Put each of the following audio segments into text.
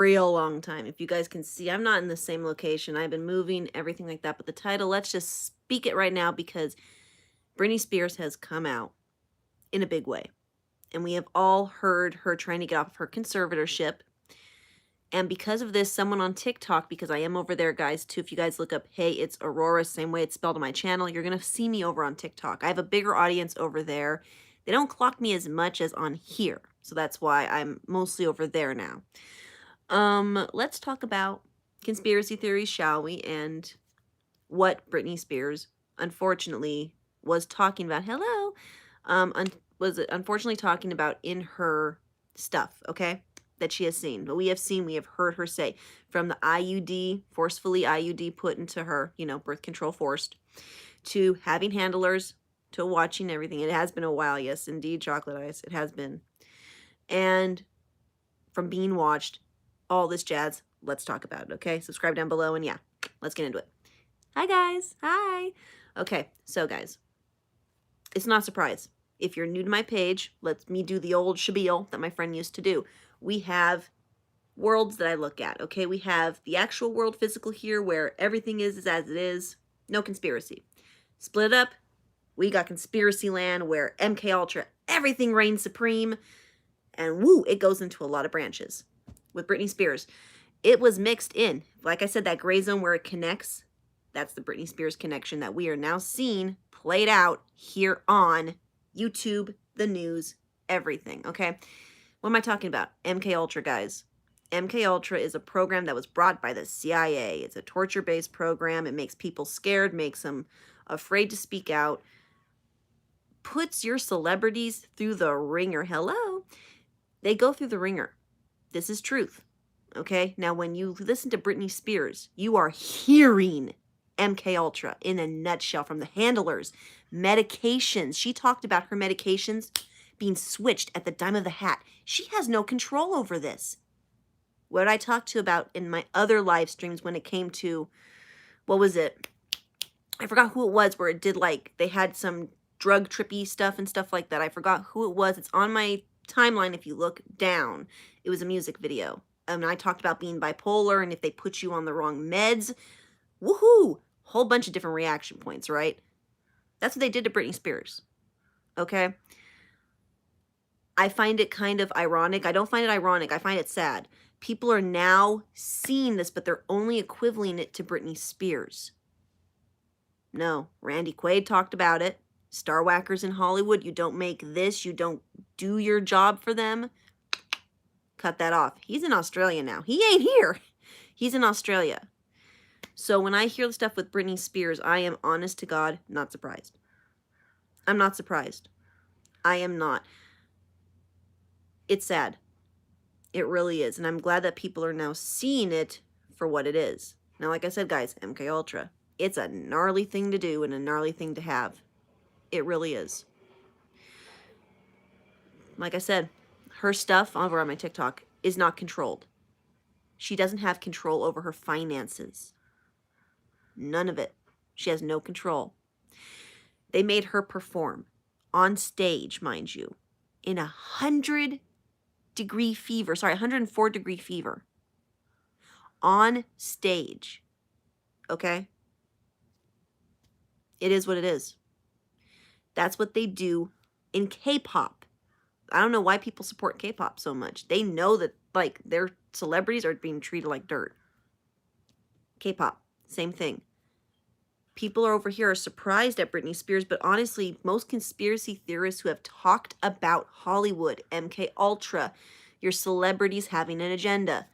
real long time. If you guys can see, I'm not in the same location. I've been moving, everything like that. But the title, let's just speak it right now because Britney Spears has come out in a big way. And we have all heard her trying to get off of her conservatorship. And because of this, someone on TikTok, because I am over there, guys, too. If you guys look up, hey, it's Aurora, same way it's spelled on my channel, you're going to see me over on TikTok. I have a bigger audience over there. They don't clock me as much as on here. So that's why I'm mostly over there now. Let's talk about conspiracy theories, shall we? And what Britney Spears, unfortunately, was talking about. Hello. Was unfortunately talking about in her stuff, okay? That she has seen. What we have seen, we have heard her say, from the IUD, forcefully IUD put into her, birth control forced, to having handlers, to watching everything. It has been a while, yes, indeed, Chocolate Eyes. It has been. And from being watched, all this jazz. Let's talk about it, okay? Subscribe down below, and yeah, let's get into it. Hi, guys. Hi. Okay, so, guys, it's not a surprise. If you're new to my page, let me do the old spiel that my friend used to do. We have worlds that I look at, okay? We have the actual world physical here where everything is as it is. No conspiracy. Split up, we got conspiracy land where MK Ultra, everything reigns supreme. And woo, it goes into a lot of branches. With Britney Spears, it was mixed in. Like I said, that gray zone where it connects, that's the Britney Spears connection that we are now seeing played out here on YouTube, the news, everything, okay? What am I talking about? MK Ultra, guys. MK Ultra is a program that was brought by the CIA. It's a torture-based program. It makes people scared, makes them afraid to speak out, puts your celebrities through the ringer. Hello? They go through the ringer. This is truth, okay? Now, when you listen to Britney Spears, you are hearing MK Ultra in a nutshell from the handlers, medications. She talked about her medications being switched at the dime of the hat. She has no control over this. What I talked to about in my other live streams when it came to, what was it? I forgot who it was where it did they had some drug trippy stuff and stuff like that. I forgot who it was. It's on my timeline if you look down. It was a music video. I talked about being bipolar and if they put you on the wrong meds. Woohoo! Whole bunch of different reaction points, right? That's what they did to Britney Spears. Okay? I find it kind of ironic. I don't find it ironic. I find it sad. People are now seeing this, but they're only equivalent it to Britney Spears. No, Randy Quaid talked about it. Star whackers in Hollywood, you don't make this, you don't do your job for them. Cut that off. He's in Australia now. He ain't here. He's in Australia. So when I hear the stuff with Britney Spears, I am honest to God not surprised. I'm not surprised. I am not. It's sad. It really is. And I'm glad that people are now seeing it for what it is. Now, like I said, guys, MK Ultra. It's a gnarly thing to do and a gnarly thing to have. It really is. Like I said, her stuff over on my TikTok is not controlled. She doesn't have control over her finances. None of it. She has no control. They made her perform on stage, mind you, in 104-degree fever. On stage. Okay? It is what it is. That's what they do in K-pop. I don't know why people support K-pop so much. They know that, their celebrities are being treated like dirt. K-pop, same thing. People over here are surprised at Britney Spears, but honestly, most conspiracy theorists who have talked about Hollywood, MK Ultra, your celebrities having an agenda,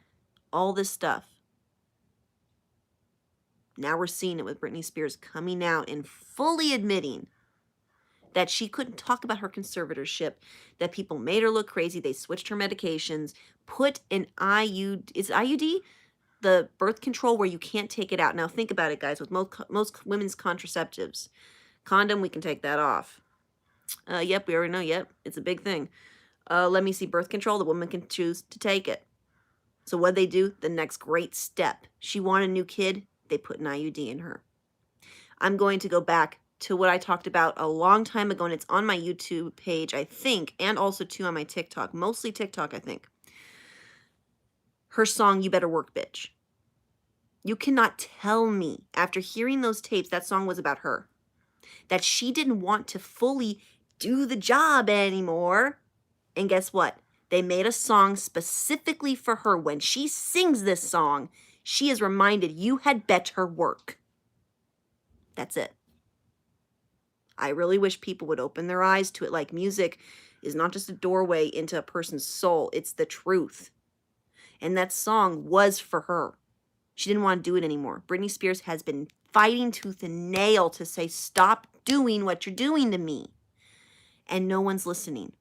all this stuff. Now we're seeing it with Britney Spears coming out and fully admitting that she couldn't talk about her conservatorship, that people made her look crazy, they switched her medications, put an IUD, is IUD? The birth control where you can't take it out. Now think about it, guys, with most women's contraceptives. Condom, we can take that off. Yep, we already know, yep, it's a big thing. Let me see, birth control, the woman can choose to take it. So what they do? The next great step. She wanted a new kid, they put an IUD in her. I'm going to go back to what I talked about a long time ago, and it's on my YouTube page, I think, and also too on my TikTok, mostly TikTok, I think. her song, You Better Work, Bitch. You cannot tell me, after hearing those tapes, that song was about her. That she didn't want to fully do the job anymore. And guess what? They made a song specifically for her. When she sings this song, she is reminded you had better work. That's it. I really wish people would open their eyes to it. Like, music is not just a doorway into a person's soul. It's the truth. And that song was for her. She didn't want to do it anymore. Britney Spears has been fighting tooth and nail to say, stop doing what you're doing to me. And no one's listening.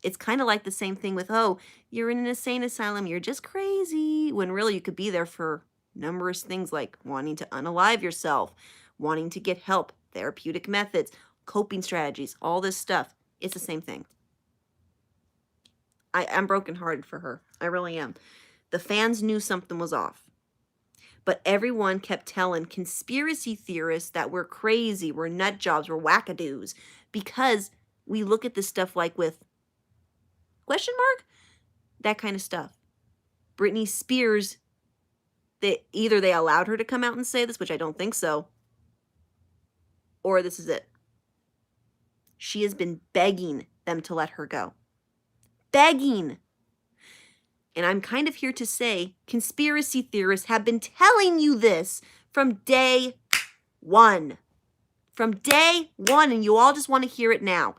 It's kind of like the same thing with, oh, you're in an insane asylum, you're just crazy. When really you could be there for numerous things like wanting to unalive yourself, wanting to get help, therapeutic methods, coping strategies, all this stuff. It's the same thing. I'm brokenhearted for her. I really am. The fans knew something was off. But everyone kept telling conspiracy theorists that we're crazy, we're nut jobs, we're wackadoos. Because we look at this stuff like with question mark? That kind of stuff. Britney Spears, either they allowed her to come out and say this, which I don't think so, or this is it. She has been begging them to let her go. Begging. And I'm kind of here to say conspiracy theorists have been telling you this from day one. From day one, and you all just want to hear it now.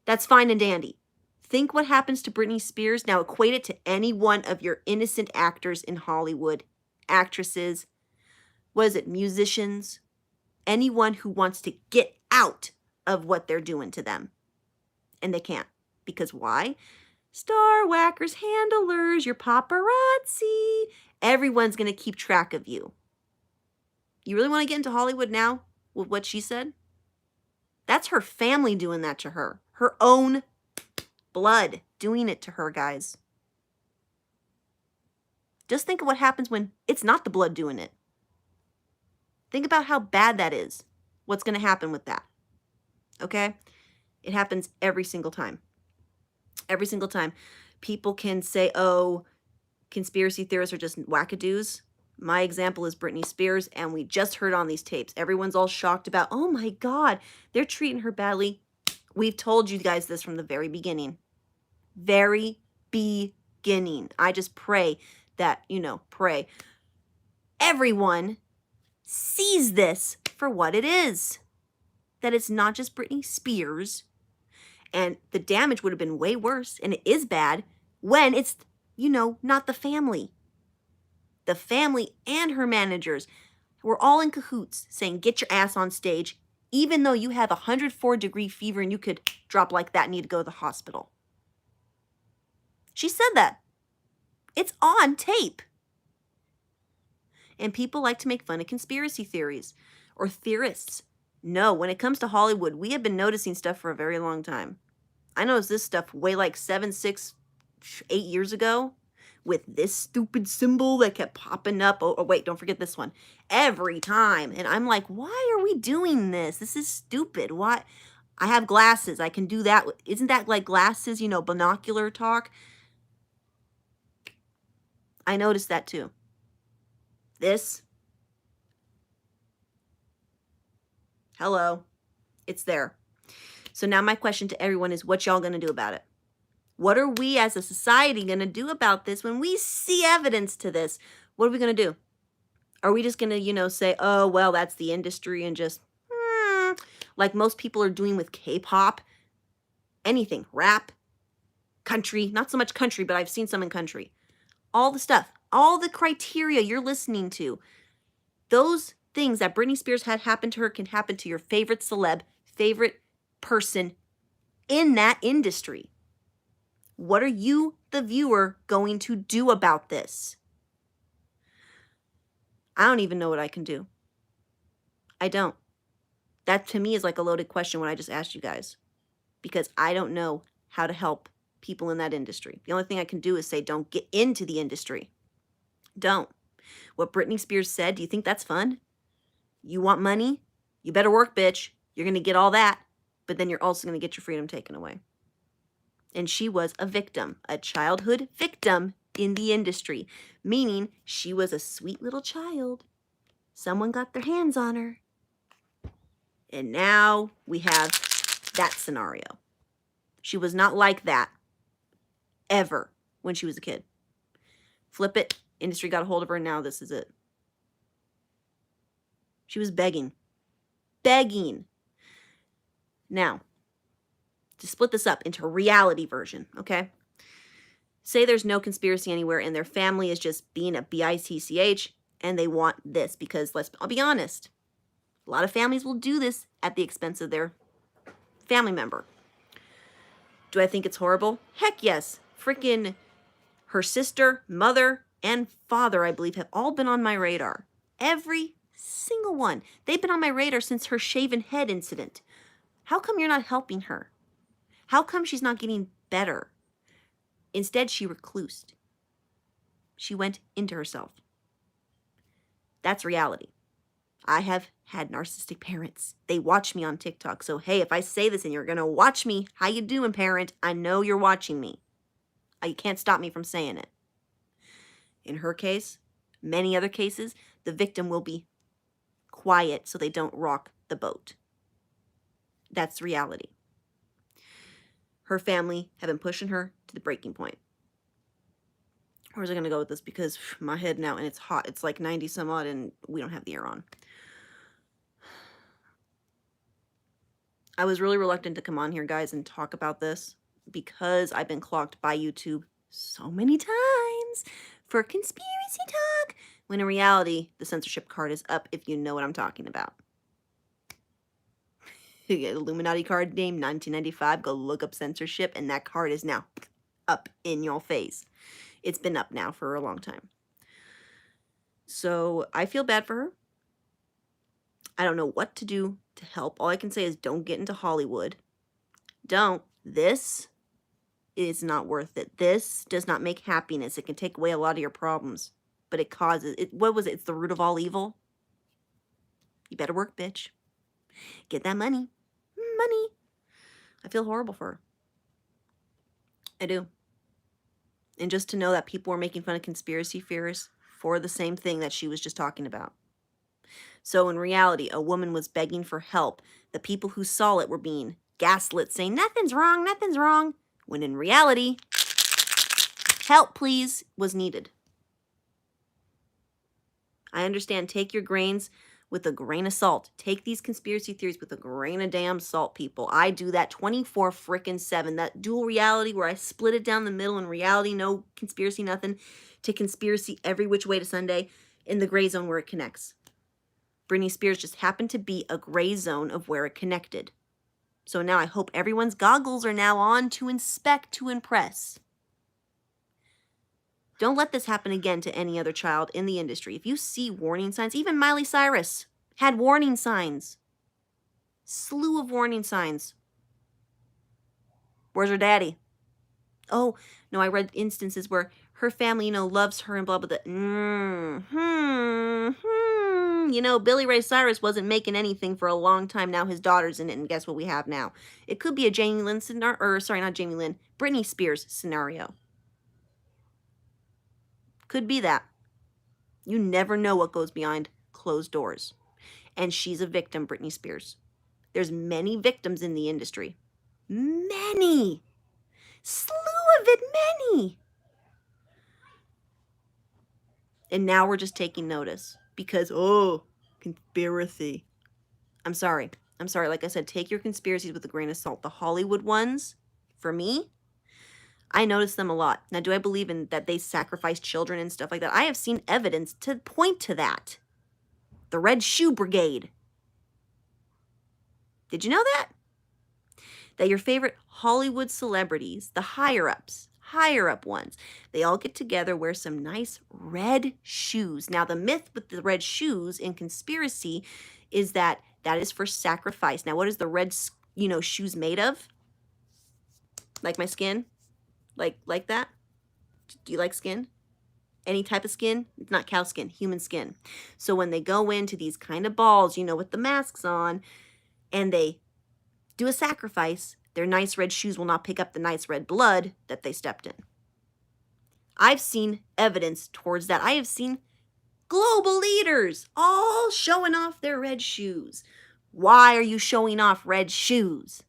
That's fine and dandy. Think what happens to Britney Spears. Now equate it to any one of your innocent actors in Hollywood. Actresses. What is it? Musicians. Anyone who wants to get out of what they're doing to them. And they can't. Because why? Star whackers, handlers, your paparazzi. Everyone's going to keep track of you. You really want to get into Hollywood now with what she said? That's her family doing that to her. Her own blood doing it to her, guys. Just think of what happens when it's not the blood doing it. Think about how bad that is. What's going to happen with that? Okay? It happens every single time. Every single time. People can say, oh, conspiracy theorists are just wackadoos. My example is Britney Spears, and we just heard on these tapes. Everyone's all shocked about, oh my God, they're treating her badly. We've told you guys this from the very beginning. Very beginning. I just pray that, pray. Everyone sees this for what it is. That it's not just Britney Spears. And the damage would have been way worse, and it is bad, when it's, not the family. The family and her managers were all in cahoots saying, get your ass on stage, even though you have 104-degree fever and you could drop like that and need to go to the hospital. She said that. It's on tape. And people like to make fun of conspiracy theories or theorists. No, when it comes to Hollywood, we have been noticing stuff for a very long time. I noticed this stuff way like 7, 6, 8 years ago with this stupid symbol that kept popping up. Oh, wait, don't forget this one. Every time. And I'm like, why are we doing this? This is stupid. Why? I have glasses. I can do that. Isn't that like glasses, binocular talk? I noticed that too. This. Hello. It's there. So now my question to everyone is, what y'all going to do about it? What are we as a society going to do about this when we see evidence to this? What are we going to do? Are we just going to, say, oh, well, that's the industry and just, like most people are doing with K-pop, anything, rap, country, not so much country, but I've seen some in country. All the stuff, all the criteria you're listening to, those things that Britney Spears had happen to her can happen to your favorite celeb, favorite person in that industry. What are you, the viewer, going to do about this? I don't even know what I can do. I don't. That to me is like a loaded question when I just asked you guys, because I don't know how to help people in that industry. The only thing I can do is say, don't get into the industry. Don't. What Britney Spears said, do you think that's fun? You want money? You better work, bitch. You're going to get all that, but then you're also going to get your freedom taken away. And she was a victim, a childhood victim in the industry, meaning she was a sweet little child. Someone got their hands on her. And now we have that scenario. She was not like that ever when she was a kid. Flip it, industry got a hold of her, and now this is it. She was begging. Begging. Now, to split this up into a reality version, okay? Say there's no conspiracy anywhere and their family is just being a bitch and they want this because, I'll be honest, a lot of families will do this at the expense of their family member. Do I think it's horrible? Heck yes. Freaking her sister, mother, and father, I believe, have all been on my radar. Every single one. They've been on my radar since her shaven head incident. How come you're not helping her? How come she's not getting better? Instead, she reclused. She went into herself. That's reality. I have had narcissistic parents. They watch me on TikTok. So, hey, if I say this and you're going to watch me, how you doing, parent? I know you're watching me. You can't stop me from saying it. In her case, many other cases, the victim will be quiet so they don't rock the boat. That's reality. Her family have been pushing her to the breaking point. Where's I going to go with this? Because my head now, and it's hot. It's like 90 some odd, and we don't have the air on. I was really reluctant to come on here, guys, and talk about this because I've been clocked by YouTube so many times for conspiracy talk, when in reality, the censorship card is up if you know what I'm talking about. Illuminati card name, 1995, go look up censorship, and that card is now up in your face. It's been up now for a long time. So I feel bad for her. I don't know what to do to help. All I can say is don't get into Hollywood. Don't. This is not worth it. This does not make happiness. It can take away a lot of your problems, but it causes it. What was it? It's the root of all evil. You better work, bitch. Get that money. Money. I feel horrible for her. I do. And just to know that people were making fun of conspiracy theorists for the same thing that she was just talking about. So in reality, a woman was begging for help. The people who saw it were being gaslit, saying, nothing's wrong, when in reality, help please was needed. I understand, take your grains with a grain of salt. Take these conspiracy theories with a grain of damn salt, people. I do that 24/7. That dual reality where I split it down the middle in reality, no conspiracy, nothing, to conspiracy every which way to Sunday, in the gray zone where it connects. Britney Spears just happened to be a gray zone of where it connected. So now I hope everyone's goggles are now on to inspect, to impress. Don't let this happen again to any other child in the industry. If you see warning signs, even Miley Cyrus had warning signs. Slew of warning signs. Where's her daddy? Oh, no, I read instances where her family, loves her and blah, blah, blah. Billy Ray Cyrus wasn't making anything for a long time. Now his daughter's in it, and guess what we have now? It could be a Jamie Lynn scenario, Britney Spears scenario. Could be that. You never know what goes behind closed doors. And she's a victim, Britney Spears. There's many victims in the industry. Many. Slew of it, many. And now we're just taking notice because, conspiracy. I'm sorry. Like I said, take your conspiracies with a grain of salt. The Hollywood ones, for me, I notice them a lot. Now, do I believe in that they sacrifice children and stuff like that? I have seen evidence to point to that. The Red Shoe Brigade. Did you know that? That your favorite Hollywood celebrities, the higher up ones, they all get together, wear some nice red shoes. Now, the myth with the red shoes in conspiracy is that is for sacrifice. Now, what is the red, shoes made of? Like my skin? Like that? Do you like skin? Any type of skin? It's not cow skin, human skin. So when they go into these kind of balls, with the masks on, and they do a sacrifice, their nice red shoes will not pick up the nice red blood that they stepped in. I've seen evidence towards that. I have seen global leaders all showing off their red shoes. Why are you showing off red shoes?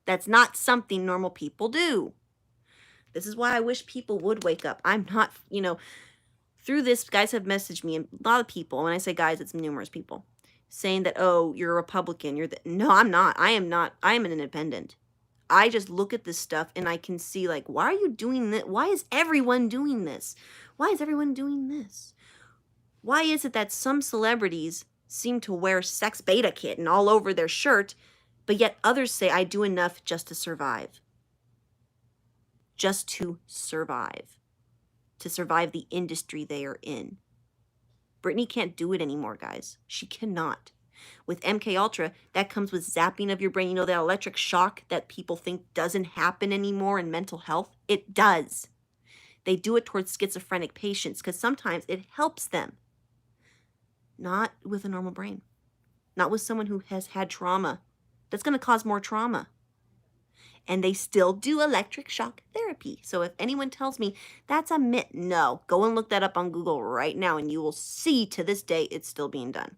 That's not something normal people do. This is why I wish people would wake up. I'm not, through this, guys have messaged me, and a lot of people, when I say guys, it's numerous people, saying that, oh, you're a Republican. No, I'm not. I am not. I am an independent. I just look at this stuff and I can see, like, why are you doing this? Why is everyone doing this? Why is everyone doing this? Why is it that some celebrities seem to wear Sex Beta Kitten all over their shirt, but yet others say, I do enough just to survive? Just to survive the industry they are in. Britney can't do it anymore, guys. She cannot. With MK Ultra, that comes with zapping of your brain. You know, that electric shock that people think doesn't happen anymore in mental health? It does. They do it towards schizophrenic patients because sometimes it helps them. Not with a normal brain. Not with someone who has had trauma. That's going to cause more trauma. And they still do electric shock therapy. So if anyone tells me that's a myth, no. Go and look that up on Google right now and you will see to this day it's still being done.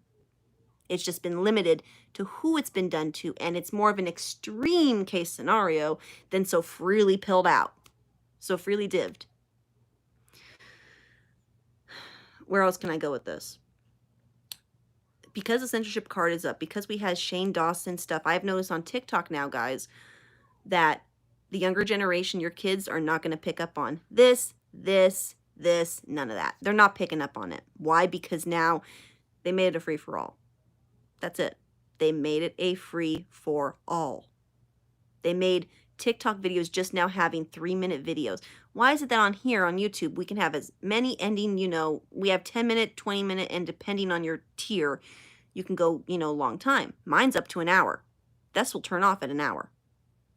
It's just been limited to who it's been done to, and it's more of an extreme case scenario than so freely pilled out, so freely divved. Where else can I go with this? Because the censorship card is up, because we had Shane Dawson stuff, I've noticed on TikTok now, guys, that the younger generation, your kids, are not going to pick up on this, none of that. They're not picking up on it. Why? Because now they made it a free-for-all. That's it. They made it a free-for-all. They made TikTok videos just now having 3-minute videos. Why is it that on here, on YouTube, we can have as many ending, we have 10-minute, 20-minute, and depending on your tier, you can go, long time. Mine's up to an hour. This will turn off at an hour.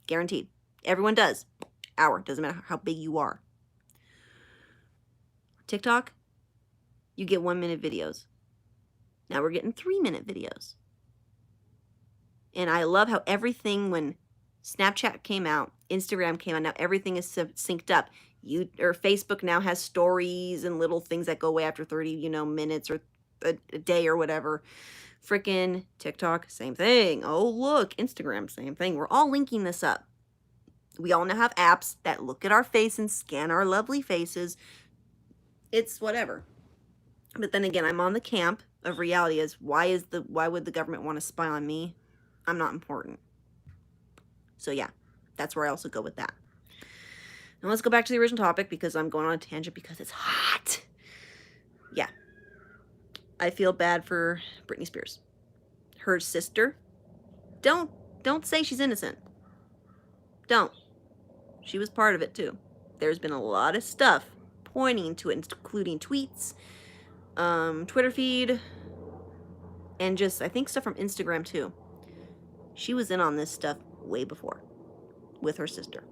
Guaranteed. Everyone does. Hour. Doesn't matter how big you are. TikTok, you get 1-minute videos. Now we're getting 3-minute videos. And I love how everything, when Snapchat came out, Instagram came out, now everything is synced up. Facebook now has stories and little things that go away after 30, minutes or a day or whatever. Frickin' TikTok, same thing. Oh, look, Instagram, same thing. We're all linking this up. We all now have apps that look at our face and scan our lovely faces. It's whatever. But then again, I'm on the camp of reality as why would the government want to spy on me? I'm not important. So yeah, that's where I also go with that. Now let's go back to the original topic because I'm going on a tangent because it's hot. Yeah. I feel bad for Britney Spears. Her sister. Don't say she's innocent. Don't. She was part of it too. There's been a lot of stuff pointing to it, including tweets, Twitter feed, and just, I think, stuff from Instagram too. She was in on this stuff way before with her sister.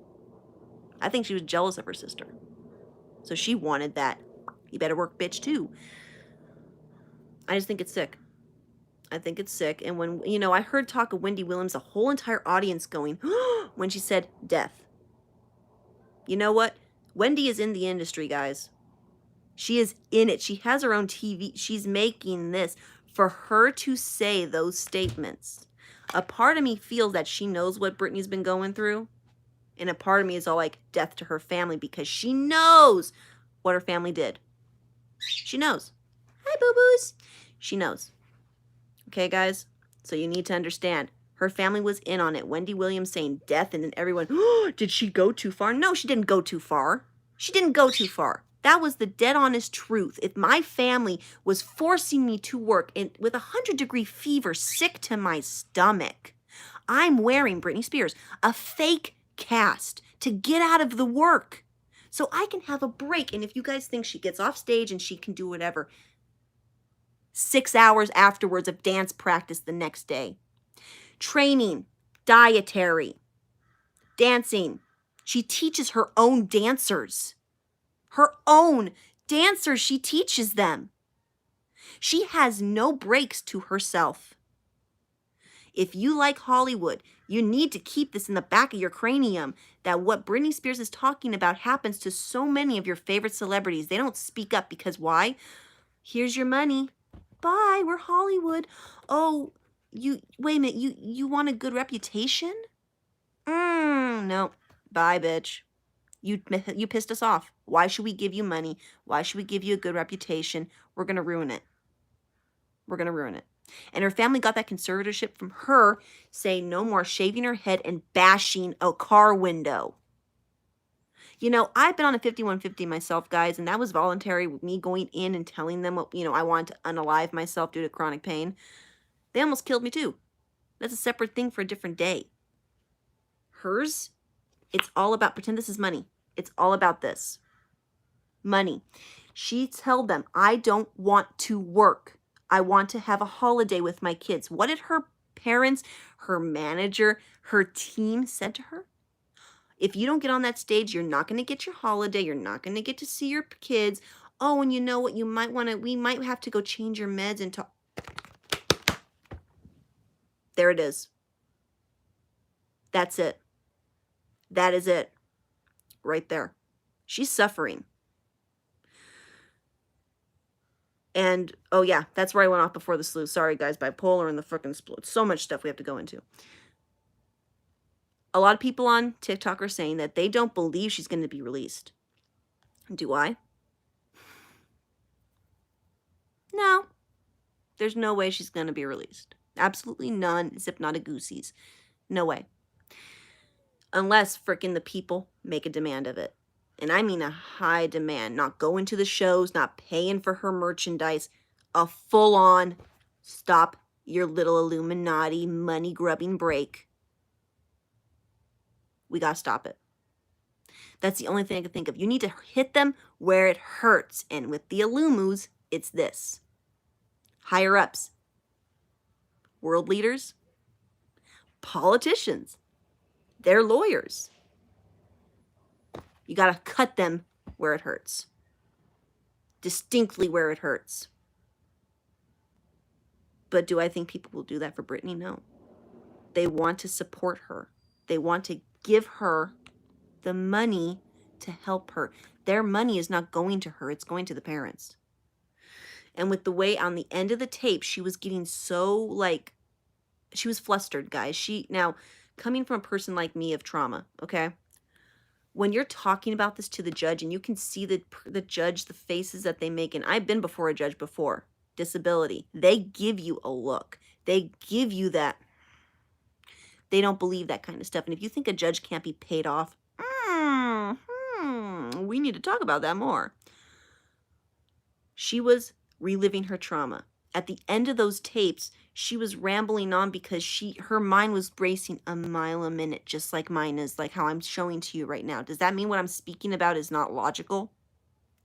I think she was jealous of her sister. So she wanted that. You better work, bitch, too. I just think it's sick. I think it's sick. And when, I heard talk of Wendy Williams, the whole entire audience going, when she said death. You know what? Wendy is in the industry, guys. She is in it. She has her own TV. She's making this. For her to say those statements, a part of me feels that she knows what Britney's been going through. And a part of me is all like, death to her family, because she knows what her family did. She knows. Hi, boo-boos. She knows. Okay, guys? So you need to understand. Her family was in on it. Wendy Williams saying death, and then everyone, oh, did she go too far? No, she didn't go too far. She didn't go too far. That was the dead honest truth. If my family was forcing me to work with 100-degree fever, sick to my stomach, I'm wearing, Britney Spears, a fake cast to get out of the work so I can have a break. And if you guys think she gets off stage and she can do whatever, 6 hours afterwards of dance practice the next day, training, dietary, dancing. She teaches her own dancers. Her own dancers, she teaches them. She has no breaks to herself. If you like Hollywood, you need to keep this in the back of your cranium that what Britney Spears is talking about happens to so many of your favorite celebrities. They don't speak up because why? Here's your money. Bye, we're Hollywood. Oh, wait a minute, you want a good reputation? No. Bye, bitch. You pissed us off. Why should we give you money? Why should we give you a good reputation? We're going to ruin it. We're going to ruin it. And her family got that conservatorship from her saying no more shaving her head and bashing a car window. You know, I've been on a 5150 myself, guys, and that was voluntary with me going in and telling them what, I wanted to unalive myself due to chronic pain. They almost killed me too. That's a separate thing for a different day. Hers, it's all about, pretend this is money. It's all about this. Money. She told them, I don't want to work. I want to have a holiday with my kids. What did her parents, her manager, her team said to her? If you don't get on that stage, you're not going to get your holiday. You're not going to get to see your kids. Oh, and you know what? We might have to go change your meds and talk. There it is. That's it. That is it. Right there. She's suffering. And, oh yeah, that's where I went off before the slew. Sorry, guys, bipolar and the frickin' split. So much stuff we have to go into. A lot of people on TikTok are saying that they don't believe she's going to be released. Do I? No. There's no way she's going to be released. Absolutely none, except not a goosey's. No way. Unless frickin' the people make a demand of it. And I mean a high demand. Not going to the shows, not paying for her merchandise. A full-on stop your little Illuminati money-grubbing break. We got to stop it. That's the only thing I can think of. You need to hit them where it hurts. And with the Illumus, it's this. Higher-ups. World leaders. Politicians. Their lawyers. You got to cut them where it hurts. Distinctly where it hurts. But do I think people will do that for Britney? No. They want to support her. They want to give her the money to help her. Their money is not going to her. It's going to the parents. And with the way on the end of the tape, she was getting so she was flustered, guys. Now, coming from a person like me of trauma, okay? When you're talking about this to the judge and you can see the judge, the faces that they make, and I've been before a judge before, disability, they give you a look. They give you that. They don't believe that kind of stuff. And if you think a judge can't be paid off, we need to talk about that more. She was reliving her trauma. At the end of those tapes, she was rambling on because her mind was racing a mile a minute, just like mine is, like how I'm showing to you right now. Does that mean what I'm speaking about is not logical?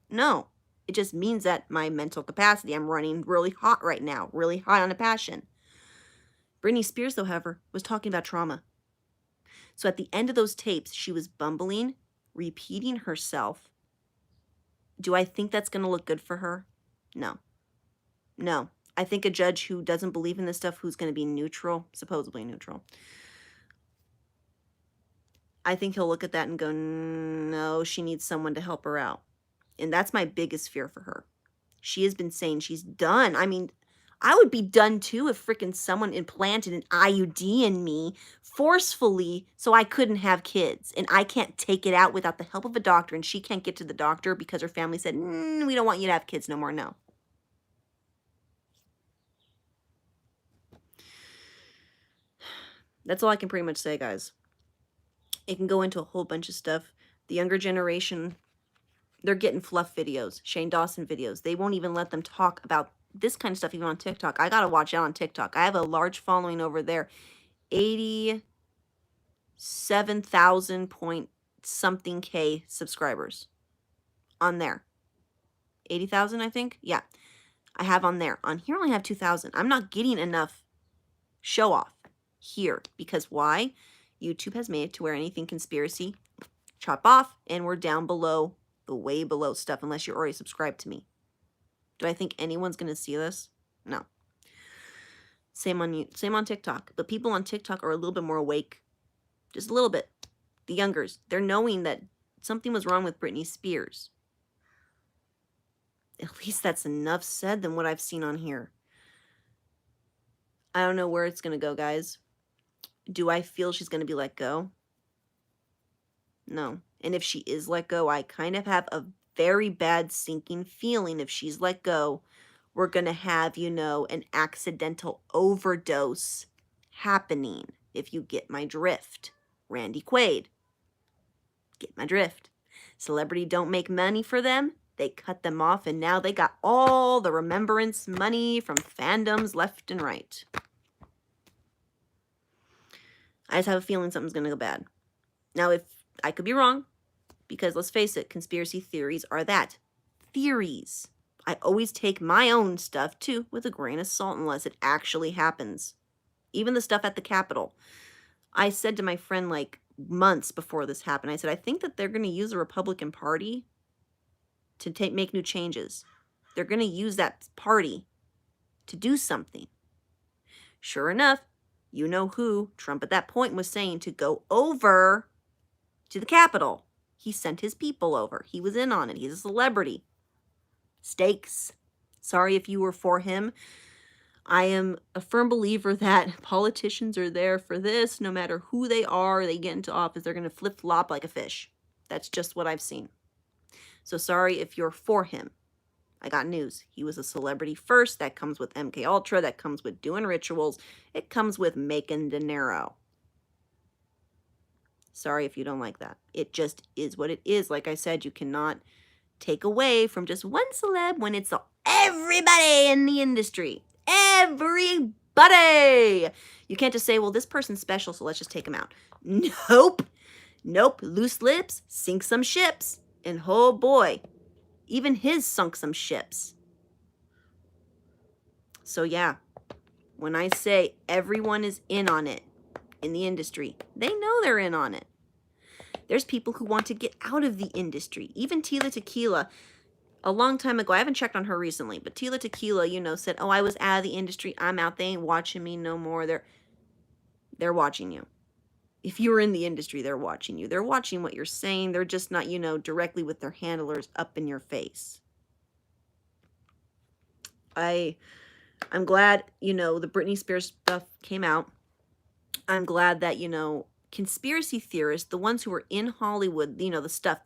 No. It just means that my mental capacity, I'm running really hot right now, really high on a passion. Britney Spears, though, however, was talking about trauma. So at the end of those tapes, she was bumbling, repeating herself. Do I think that's going to look good for her? No. No. I think a judge who doesn't believe in this stuff, who's going to be neutral, supposedly neutral, I think he'll look at that and go, no, she needs someone to help her out. And that's my biggest fear for her. She has been saying she's done. I mean, I would be done too if frickin' someone implanted an IUD in me forcefully so I couldn't have kids. And I can't take it out without the help of a doctor. And she can't get to the doctor because her family said, we don't want you to have kids no more. No. That's all I can pretty much say, guys. It can go into a whole bunch of stuff. The younger generation, they're getting fluff videos, Shane Dawson videos. They won't even let them talk about this kind of stuff even on TikTok. I got to watch out on TikTok. I have a large following over there. 87,000 point something K subscribers on there. 80,000, I think. Yeah, I have on there. On here, I only have 2,000. I'm not getting enough show off here because why? YouTube has made it to where anything conspiracy, chop off, and we're down below, the way below stuff, unless you're already subscribed to me. Do I think anyone's going to see this? No. Same on TikTok. But people on TikTok are a little bit more awake. Just a little bit. The youngers. They're knowing that something was wrong with Britney Spears. At least that's enough said than what I've seen on here. I don't know where it's going to go, guys. Do I feel she's going to be let go? No. And if she is let go, I kind of have a very bad sinking feeling if she's let go, we're going to have, you know, an accidental overdose happening, if you get my drift. Randy Quaid. Get my drift. Celebrity don't make money for them. They cut them off, and now they got all the remembrance money from fandoms left and right. I just have a feeling something's going to go bad. Now, if I could be wrong, because let's face it, conspiracy theories are that. Theories. I always take my own stuff, too, with a grain of salt unless it actually happens. Even the stuff at the Capitol. I said to my friend, like, months before this happened, I said, I think that they're going to use the Republican Party to make new changes. They're going to use that party to do something. Sure enough, you know who Trump at that point was saying to go over to the Capitol. He sent his people over. He was in on it. He's a celebrity. Stakes. Sorry if you were for him. I am a firm believer that politicians are there for this. No matter who they are, they get into office, they're going to flip-flop like a fish. That's just what I've seen. So sorry if you're for him. I got news. He was a celebrity first. That comes with MK Ultra. That comes with doing rituals. It comes with making dinero. Sorry if you don't like that. It just is what it is. Like I said, you cannot take away from just one celeb when it's everybody in the industry. Everybody! You can't just say, well, this person's special, so let's just take him out. Nope. Nope. Loose lips sink some ships. And oh boy, even his sunk some ships. So yeah, when I say everyone is in on it in the industry, they know they're in on it. There's people who want to get out of the industry. Even Tila Tequila, a long time ago, I haven't checked on her recently, but Tila Tequila, you know, said, oh, I was out of the industry. I'm out. They ain't watching me no more. They're watching you. If you're in the industry, they're watching you. They're watching what you're saying. They're just not, you know, directly with their handlers up in your face. I'm glad, you know, the Britney Spears stuff came out. I'm glad that, you know, conspiracy theorists, the ones who are in Hollywood, you know, the stuff